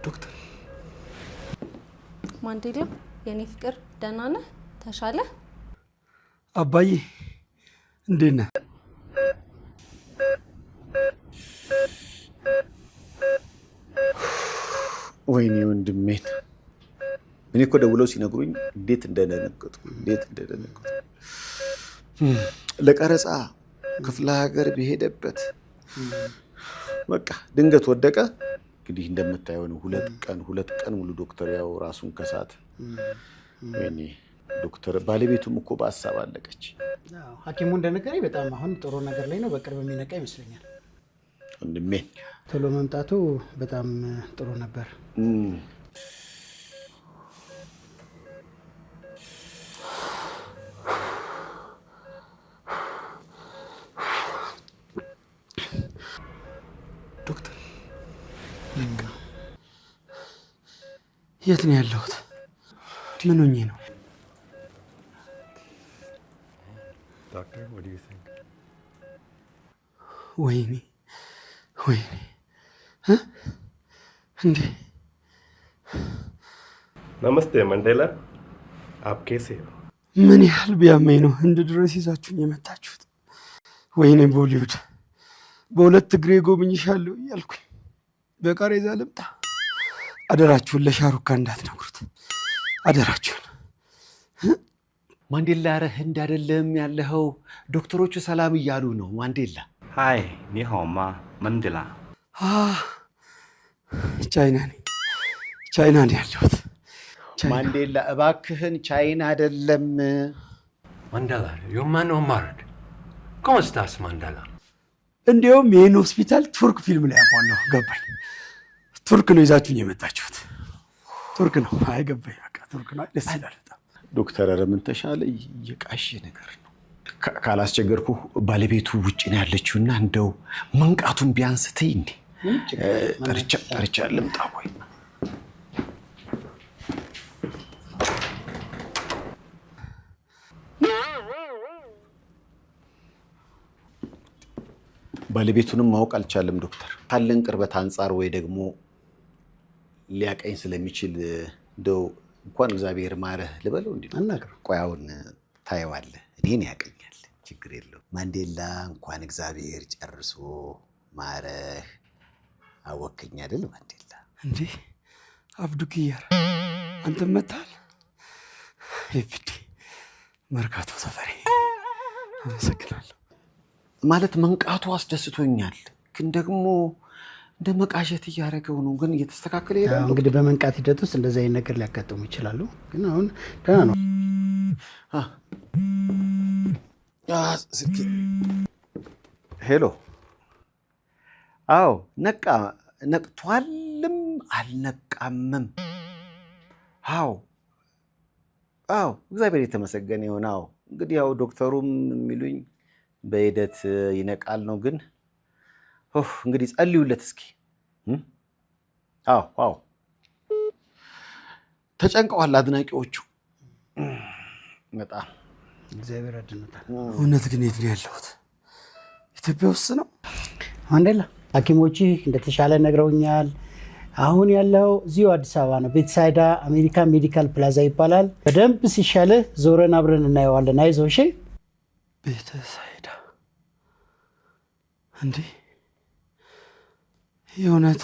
ዶክተር ማንዴላ የኔ ፍቅር ደህና ነህ? ተሻለ? አባዬ እንዴት ነህ? ወይኔ ወንድሜ እኔ እኮ ደውለው ሲነግሩኝ እንዴት እንደደነገጥኩ ለቀረጻ ክፍለ ሀገር በሄደበት በቃ ድንገት ወደቀ። እንግዲህ እንደምታየው ነው 2 ቀን ሙሉ ዶክተር ያው ራሱን ከሳት። ወይኔ ዶክተር ባለቤቱም እኮ በሀሳብ አለቀች። ሐኪሙ እንደነገረኝ በጣም አሁን ጥሩ ነገር ላይ ነው። በቅርብ የሚነቃ ይመስለኛል። ወንድሜ ቶሎ መምጣቱ በጣም ጥሩ ነበር። ዶክተር የት ነው ያለሁት? ምን ሆኜ ነው? Doctor, what do you think? ወይኔ እንዴ! Namaste, Mandela. आप कैसे हो? ምን ያህል ቢያመኝ ነው ህንድ ድረስ ይዛችሁኝ የመጣችሁት? ወይኔ ቦሊውድ በሁለት እግሬ ጎብኝሻለሁ እያልኩኝ በቃሬዛ ልምጣ። አደራችሁን ለሻሩካ እንዳትነግሩት አደራችሁን። ማንዴላ ኧረ ህንድ አይደለም ያለኸው፣ ዶክተሮቹ ሰላም እያሉ ነው። ማንዴላ ሃይ ኒ ሃው ማ ማንዴላ ቻይና ነው ያለሁት። ማንዴላ እባክህን ቻይና አይደለም። ማንዴላ ዩ ማን ኦ ማርድ ኮሞ ስታስ ማንዴላ እንዲያውም ይህን ሆስፒታል ቱርክ ፊልም ላይ አውቀዋለሁ። ገባኝ። ቱርክ ነው ይዛችሁኝ የመጣችሁት? ቱርክ ነው። አይገባኝ። በቃ ቱርክ ነው። ደስ ይላል በጣም። ዶክተር ኧረ ምን ተሻለ? የቃሽ ነገር ነው። ካላስቸገርኩ ባለቤቱ ውጭ ነው ያለችውና እንደው መንቃቱን ቢያንስ ተይ እንዴ። ጠርቻ ልምጣ። ቆይ ባለቤቱንም ማወቅ አልቻለም ዶክተር። ካለን ቅርበት አንፃር ወይ ደግሞ ሊያቀኝ ስለሚችል እንደው እንኳን እግዚአብሔር ማረህ ልበለው እንዴ? አናግረው። ቆይ አሁን ታየዋለህ። እኔን ያቀኛል፣ ችግር የለውም። ማንዴላ እንኳን እግዚአብሔር ጨርሶ ማረህ አወከኝ አይደል ማንዴላ? እንዴ አብዱኪያር አንተ መጣል ኤፍዲ መርካቶ ሰፈሬ። አመሰግናለሁ። ማለት መንቃቱ አስደስቶኛል፣ ግን ደግሞ እንደ መቃሸት እያደረገው ነው። ግን እየተስተካከለ ይላል። እንግዲህ በመንቃት ሂደት ውስጥ እንደዚህ አይነት ነገር ሊያጋጥሙ ይችላሉ። ግን አሁን ደህና ነው። ሄሎ። አዎ ነቅቷልም አልነቃምም። አዎ እግዚአብሔር የተመሰገነ ይሁን። አዎ እንግዲህ ያው ዶክተሩም የሚሉኝ በሂደት ይነቃል ነው። ግን እንግዲህ ጸልዩለት እስኪ። አዎ ተጨንቀዋል አድናቂዎቹ በጣም። እግዚአብሔር አድኖታል። እውነት ግን የት ነው ያለሁት? ኢትዮጵያ ውስጥ ነው ማንዴላ። ሐኪሞች እንደተሻለ ነግረውኛል። አሁን ያለው እዚሁ አዲስ አበባ ነው። ቤተሳይዳ አሜሪካን ሜዲካል ፕላዛ ይባላል። በደንብ ሲሻለህ ዞረን አብረን እናየዋለን። አይዞህ እሺ? ቤተሳይዳ እንዴ! የእውነት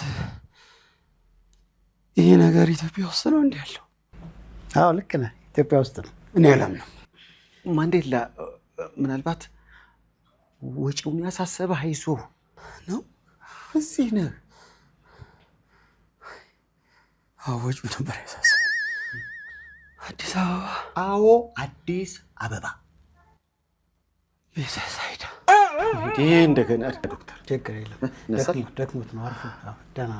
ይሄ ነገር ኢትዮጵያ ውስጥ ነው እንዴ ያለው? አዎ ልክ ነህ፣ ኢትዮጵያ ውስጥ ነው። እኔ አላምነው። ማንዴላ ምናልባት ወጪውን ያሳሰበህ አይዞህ ነው። እዚህ ነህ። ወጪው ነበር ያሳሰበኝ። አዲስ አበባ? አዎ አዲስ አበባ ቤተሳይዳ። እንዴ እንደገና ዶክተር ችግር የለም። ደክሞት ነው። አርፎ ደህና ነው።